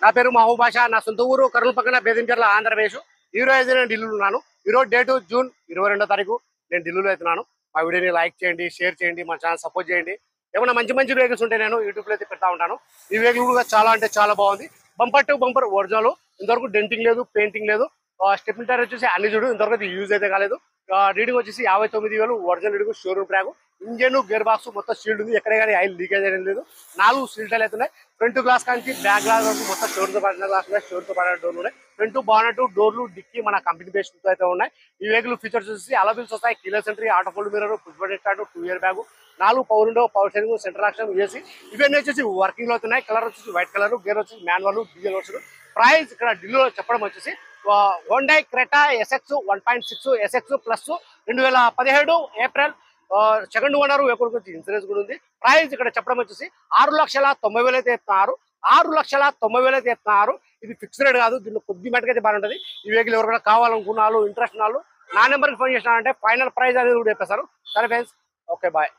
నా పేరు మహబూబ్ బాషా. నా సొంత ఊరు కర్నూలు పక్కన బేదించర్ల ఆంధ్రప్రదేశ్. ఈ రోజు నేను ఢిల్లీలో ఉన్నాను. ఈ రోజు డేట్ జూన్ 22వ తారీఖు. నేను ఢిల్లీలో అవుతున్నాను. మా వీడియోని లైక్ చేయండి, షేర్ చేయండి, మా ఛానల్ సపోర్ట్ చేయండి. ఏమైనా మంచి మంచి వెహికల్స్ ఉంటే నేను యూట్యూబ్లో అయితే పెడతా ఉంటాను. ఈ వెహికల్ కూడా చాలా అంటే చాలా బాగుంది. Bumper to bumper original. ఇంతవరకు డెంటింగ్ లేదు, పెయింటింగ్ లేదు. స్టెప్ని టైర్ వచ్చేసి అన్ని చూడు, ఇంతవరకు యూజ్ అయితే కాలేదు. రీడింగ్ వచ్చేసి 59,000 original reading, showroom track. Engine gear box మొత్తం షీల్డ్ ఉంది. ఎక్కడ కానీ ఆయిల్ లీకేజ్ అనేది లేదు. 4 సీల్టర్లు అవుతున్నాయి. ఫ్రంట్ గ్లాస్ కానీ బ్యాక్ గ్లాస్ వరకు మొత్తం షోర్తో పడిన గ్లాస్ ఉన్నాయి, షోర్తో పడిన డోర్లు ఉన్నాయి. ఫ్రంట్ బానెట్, డోర్లు, డిక్కీ మన కంపెనీ బేస్డ్ అయితే ఉన్నాయి. ఈ వెహికల్ ఫీచర్స్ వచ్చేసి అలబిల్స్ వస్తాయి, keyless entry, auto fold mirror, push button start, 2 year bag, 4 power window, power steering, centre action, AC. ఇవన్నీ వచ్చేసి వర్కింగ్ లో అవుతున్నాయి. కలర్ వచ్చేసి వైట్ కలర్, గేర్ వచ్చేసి మాన్యువల్, డీజిల్ వర్షన్. ప్రైస్ ఇక్కడ ఢిల్లీలో చెప్పడం వచ్చేసి Honda Creta SX 1.6 SX plus 2017 April second owner ఎప్పుడు ఇన్సూరెన్స్ కూడా ఉంది. ప్రైస్ ఇక్కడ చెప్పడం వచ్చేసి 6,90,000 అయితే చెప్తున్నారు. 6,90,000 అయితే చెప్తున్నారు. ఇది ఫిక్స్ రేట్ కాదు. దీనిలో కొద్ది మటుకు అయితే బాగుంటుంది. ఈ వెహికల్ ఎవరైనా కావాలనుకున్న వాళ్ళు, ఇంట్రెస్ట్ ఉన్న వాళ్ళు నా నెంబర్కి ఫోన్ చేసినారంటే ఫైనల్ ప్రైస్ అనేది కూడా చెప్పేస్తారు. సరే ఫ్రెండ్స్, ఓకే బాయ్.